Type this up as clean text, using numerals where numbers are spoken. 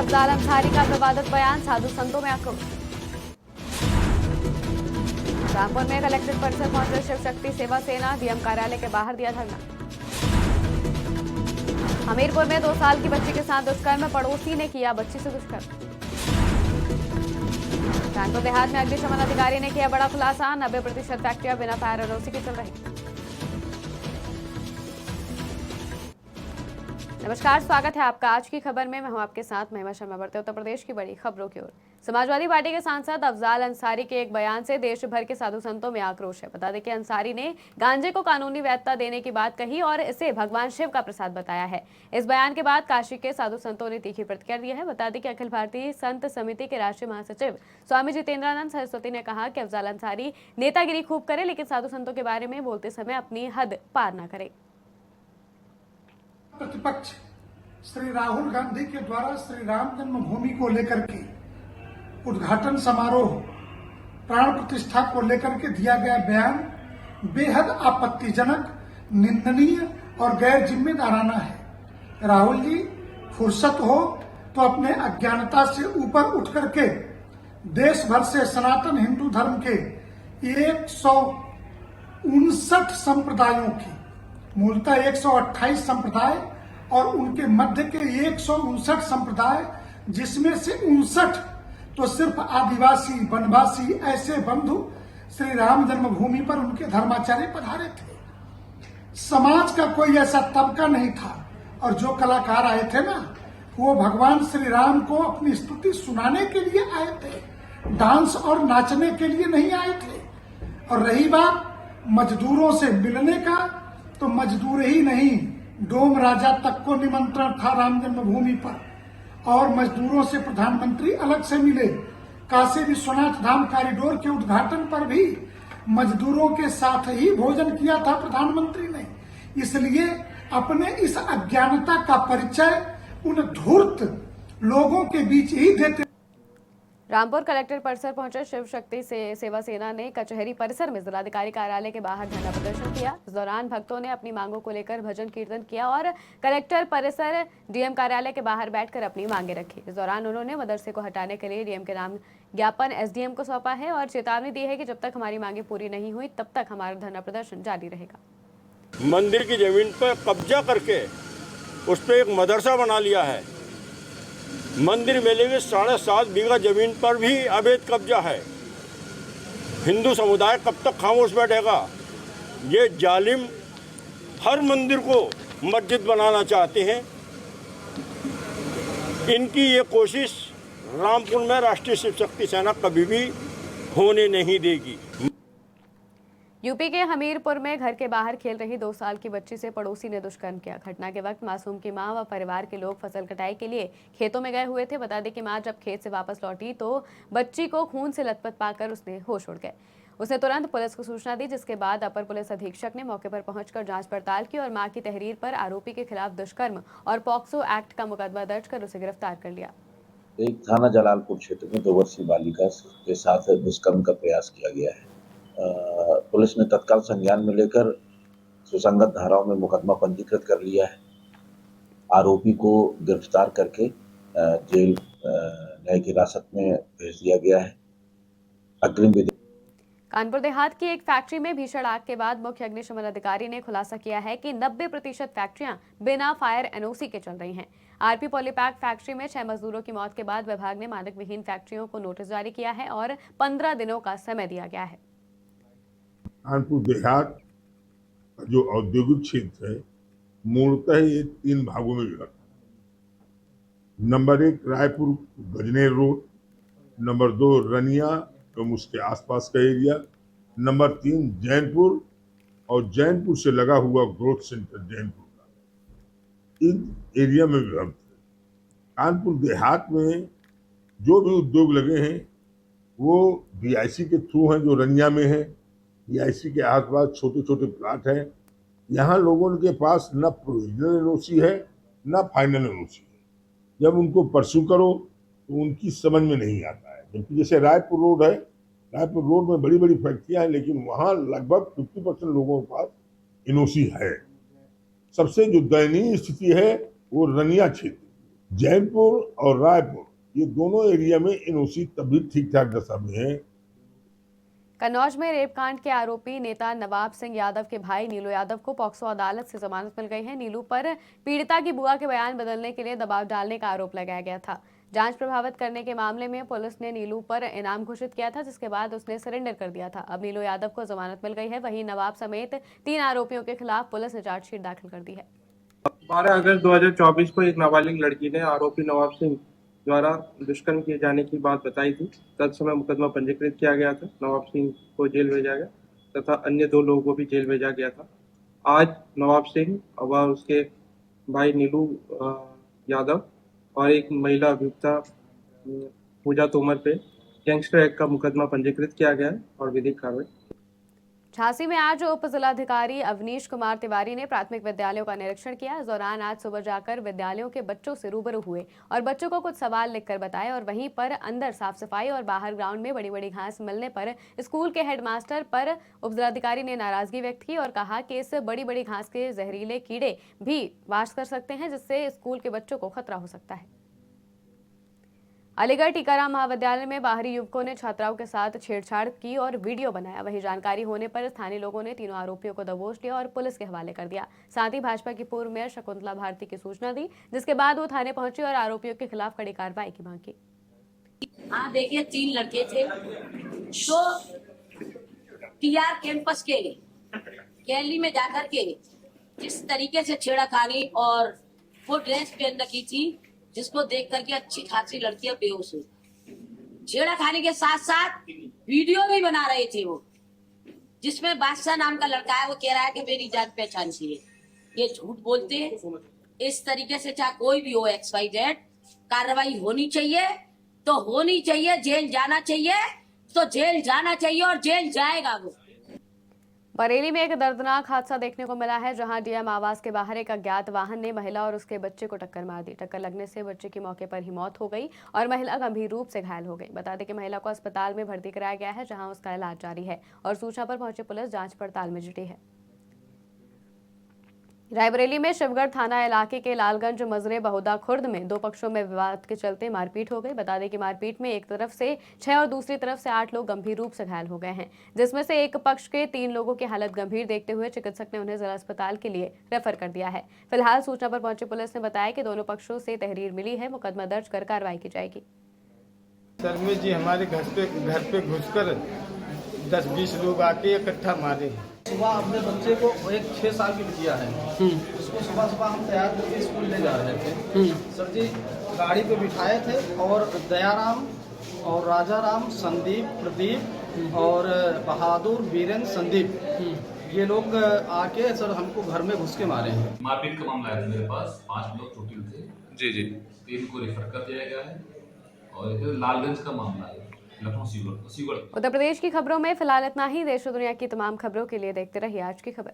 अफजाल अंसारी का विवादित बयान, साधु संतों में आक्रोश। रामपुर में कलेक्ट्रेट परिसर पहुंचे शिव शक्ति सेवा सेना, डीएम कार्यालय के बाहर दिया धरना। हमीरपुर में 2 साल की बच्ची के साथ दुष्कर्म, पड़ोसी ने किया बच्ची से दुष्कर्म। कानपुर देहात में अग्निशमन अधिकारी ने किया बड़ा खुलासा, 90% फैक्ट्रियां बिना फायर एनओसी के चल रही। नमस्कार, स्वागत है आपका आज की खबर में। मैं हूं आपके साथ महिमा शर्मा। बढ़ते उत्तर प्रदेश की बड़ी खबरों की ओर। समाजवादी पार्टी के सांसद अफजाल अंसारी के एक बयान से देश भर के साधु संतों में आक्रोश है। बता दें कि अंसारी ने गांजे को कानूनी वैधता देने की बात कही और इसे भगवान शिव का प्रसाद बताया है। इस बयान के बाद काशी के साधु संतों ने तीखी प्रतिक्रिया दी है। बता दें कि अखिल भारतीय संत समिति के राष्ट्रीय महासचिव स्वामी जितेंद्रानंद सरस्वती ने कहा कि अफजाल अंसारी नेतागिरी खूब करे, लेकिन साधु संतों के बारे में बोलते समय अपनी हद पार न करे। प्रतिपक्ष श्री राहुल गांधी के द्वारा श्री राम जन्मभूमि को लेकर के उद्घाटन समारोह प्राण प्रतिष्ठा को लेकर के दिया गया बयान बेहद आपत्तिजनक, निंदनीय और गैर जिम्मेदाराना है। राहुल जी, फुर्सत हो तो अपने अज्ञानता से ऊपर उठ करके देश भर से सनातन हिंदू धर्म के 159 संप्रदायों की, मूलतः 128 संप्रदाय और उनके मध्य के 159 संप्रदाय, जिसमें से 59 तो सिर्फ आदिवासी वनवासी ऐसे बंधु श्री राम जन्मभूमि पर उनके धर्माचार्य पधारे थे। समाज का कोई ऐसा तबका नहीं था। और जो कलाकार आए थे ना, वो भगवान श्री राम को अपनी स्तुति सुनाने के लिए आए थे, डांस और नाचने के लिए नहीं आए थे। और रही बात मजदूरों से मिलने का, तो मजदूर ही नहीं, डोम राजा तक को निमंत्रण था राम जन्मभूमि पर, और मजदूरों से प्रधानमंत्री अलग से मिले। काशी विश्वनाथ धाम कॉरिडोर के उद्घाटन पर भी मजदूरों के साथ ही भोजन किया था प्रधानमंत्री ने। इसलिए अपने इस अज्ञानता का परिचय उन धूर्त लोगों के बीच ही देते। रामपुर कलेक्टर परिसर पहुंचे शिव शक्ति सेवा सेना ने कचहरी परिसर में जिलाधिकारी कार्यालय के बाहर धरना प्रदर्शन किया। इस दौरान भक्तों ने अपनी मांगों को लेकर भजन कीर्तन किया और कलेक्टर परिसर डीएम कार्यालय के बाहर बैठकर अपनी मांगे रखी। इस दौरान उन्होंने मदरसे को हटाने के लिए डीएम के नाम ज्ञापन एसडीएम को सौंपा है और चेतावनी दी है कि जब तक हमारी मांगे पूरी नहीं हुई तब तक हमारा धरना प्रदर्शन जारी रहेगा। मंदिर की जमीन पर कब्जा करके उस पर एक मदरसा बना लिया है। मंदिर मेले में 7.5 बीघा जमीन पर भी अवैध कब्जा है। हिंदू समुदाय कब तक खामोश बैठेगा? ये जालिम हर मंदिर को मस्जिद बनाना चाहते हैं। इनकी ये कोशिश रामपुर में राष्ट्रीय शिव शक्ति सेना कभी भी होने नहीं देगी। यूपी के हमीरपुर में घर के बाहर खेल रही 2 साल की बच्ची से पड़ोसी ने दुष्कर्म किया। घटना के वक्त मासूम की मां व परिवार के लोग फसल कटाई के लिए खेतों में गए हुए थे। बता दें कि मां जब खेत से वापस लौटी तो बच्ची को खून से लथपथ पाकर उसने होश उड़ गए। उसने तुरंत पुलिस को सूचना दी, जिसके बाद अपर पुलिस अधीक्षक ने मौके पर पहुंचकर जांच पड़ताल की और मां की तहरीर पर आरोपी के खिलाफ दुष्कर्म और पॉक्सो एक्ट का मुकदमा दर्ज कर उसे गिरफ्तार कर लिया। एक थाना जलालपुर क्षेत्र में 2 वर्षीय बालिका के साथ दुष्कर्म का प्रयास किया गया है। पुलिस ने तत्काल संज्ञान में लेकर सुसंगत धाराओं में मुकदमा पंजीकृत कर लिया है। आरोपी को गिरफ्तार करके जेल न्यायिक हिरासत में भेज दिया गया है। अग्रिम विधि। कानपुर देहात की एक फैक्ट्री में भीषण आग के बाद मुख्य अग्निशमन अधिकारी ने खुलासा किया है कि 90% फैक्ट्रियां बिना फायर एनओसी के चल रही हैं। आरपी पॉलीपैक फैक्ट्री में 6 मजदूरों की मौत के बाद विभाग ने मानक विहीन फैक्ट्रियों को नोटिस जारी किया है और 15 दिनों का समय दिया गया है। कानपुर देहात का जो औद्योगिक क्षेत्र है, मूलतः ये 3 भागों में विभक्त है। Number 1 Raipur Gajner road, number 2 Raniya एवं उसके आसपास का एरिया, नंबर 3 जैनपुर और जैनपुर से लगा हुआ ग्रोथ सेंटर जैनपुर का, इन एरिया में विभक्त है। कानपुर देहात में जो भी उद्योग लगे हैं वो बीआईसी के थ्रू हैं, जो रनिया में है। बीआईसी के आसपास छोटे छोटे प्लाट हैं। यहाँ लोगों के पास न प्रोविजनल एनओसी है न फाइनल एनओसी है। जब उनको परस्यू करो तो उनकी समझ में नहीं आता है। जबकि जैसे रायपुर रोड है, रायपुर रोड में बड़ी बड़ी फैक्ट्रियाँ हैं, लेकिन वहाँ लगभग 50% लोगों के पास एनओसी है। सबसे जो दयनीय स्थिति है वो रनिया क्षेत्र, जैनपुर और रायपुर ये दोनों एरिया में एनओसी तभी ठीक ठाक दशा में है। कन्नौज में रेप कांड के आरोपी नेता नवाब सिंह यादव के भाई नीलू यादव को पॉक्सो अदालत से जमानत मिल गई है। नीलू पर पीड़िता की बुआ के बयान बदलने के लिए दबाव डालने का आरोप लगाया गया था। जांच प्रभावित करने के मामले में पुलिस ने नीलू पर इनाम घोषित किया था, जिसके बाद उसने सरेंडर कर दिया था। अब नीलू यादव को जमानत मिल गई है। वहीं नवाब समेत 3 आरोपियों के खिलाफ पुलिस ने चार्जशीट दाखिल कर दी है। 12 अगस्त 2024 को एक नाबालिग लड़की ने आरोपी नवाब सिंह द्वारा दुष्कर्म किए जाने की बात बताई थी। तत्समय मुकदमा पंजीकृत किया गया था। नवाब सिंह को जेल भेजा गया तथा अन्य 2 लोगों को भी जेल भेजा गया था। आज नवाब सिंह व उसके भाई नीलू यादव और एक महिला अभियुक्ता पूजा तोमर पे गैंगस्टर एक्ट का मुकदमा पंजीकृत किया गया है और विधिक कार्रवाई। झांसी में आज उप जिलाधिकारी अवनीश कुमार तिवारी ने प्राथमिक विद्यालयों का निरीक्षण किया। इस दौरान आज सुबह जाकर विद्यालयों के बच्चों से रूबरू हुए और बच्चों को कुछ सवाल लिखकर बताए और वहीं पर अंदर साफ सफाई और बाहर ग्राउंड में बड़ी बड़ी घास मिलने पर स्कूल के हेडमास्टर पर उप जिलाधिकारी ने नाराजगी व्यक्त की और कहा कि इस बड़ी बड़ी घास के जहरीले कीड़े भी वास कर सकते हैं, जिससे स्कूल के बच्चों को खतरा हो सकता है। अलीगढ़ टीकाराम महाविद्यालय में बाहरी युवकों ने छात्राओं के साथ छेड़छाड़ की और वीडियो बनाया। वहीं जानकारी होने पर स्थानीय लोगों ने तीनों आरोपियों को दबोच लिया और पुलिस के हवाले कर दिया। साथ ही भाजपा की पूर्व मेयर शकुंतला भारती की सूचना दी, जिसके बाद वो थाने पहुंची और आरोपियों के खिलाफ कड़ी कार्रवाई की मांग की। हाँ देखिए, 3 लड़के थे जो टीआर कैंपस के गैलरी में जाकर के जिस तरीके से छेड़खानी और वो ड्रेस पहन रखी थी, जिसको देख करके अच्छी खासी लड़कियां बेहोश हुई। छेड़खानी के साथ साथ वीडियो भी बना रहे थे वो, जिसमें बादशाह नाम का लड़का है, वो कह रहा है कि मेरी जान पहचान की है। ये झूठ बोलते हैं। इस तरीके से चाहे कोई भी हो XYZ, कार्रवाई होनी चाहिए तो होनी चाहिए, जेल जाना चाहिए तो जेल जाना चाहिए और जेल जाएगा वो। बरेली में एक दर्दनाक हादसा देखने को मिला है, जहां डीएम आवास के बाहर एक अज्ञात वाहन ने महिला और उसके बच्चे को टक्कर मार दी। टक्कर लगने से बच्चे की मौके पर ही मौत हो गई और महिला गंभीर रूप से घायल हो गई। बता दें कि महिला को अस्पताल में भर्ती कराया गया है, जहां उसका इलाज जारी है और सूचना पर पहुंची पुलिस जांच पड़ताल में जुटी है। रायबरेली में शिवगढ़ थाना इलाके के लालगंज मजरे बहुदा खुर्द में 2 पक्षों में विवाद के चलते मारपीट हो गई। बता दें कि मारपीट में एक तरफ से 6 और दूसरी तरफ से 8 लोग गंभीर रूप से घायल हो गए हैं, जिसमें से एक पक्ष के 3 लोगों की हालत गंभीर देखते हुए चिकित्सक ने उन्हें जिला अस्पताल के लिए रेफर कर दिया है। फिलहाल सूचना पर पहुंची पुलिस ने बताया कि दोनों पक्षों से तहरीर मिली है, मुकदमा दर्ज कर कार्रवाई की जाएगी। शर्मी जी हमारे घर पे घुसकर 10-20 लोग आके इकट्ठा मारे। सुबह अपने बच्चे को, एक 6 साल की बिटिया है, उसको सुबह सुबह हम तैयार करके स्कूल ले जा रहे थे। सर जी गाड़ी पे बिठाए थे और दयाराम और राजाराम, संदीप, प्रदीप और बहादुर, वीरेंद्र, संदीप, ये लोग आके सर हमको घर में घुस के मारे हैं। मारपीट का मामला है मेरे पास, 5 लोग चोटिल थे। जी जी। 3 को रेफर कर दिया गया है और ये लालगंज का मामला है, लखनऊ सीवर। उत्तर प्रदेश की खबरों में फिलहाल इतना ही। देश और दुनिया की तमाम खबरों के लिए देखते रहिए आज की खबर।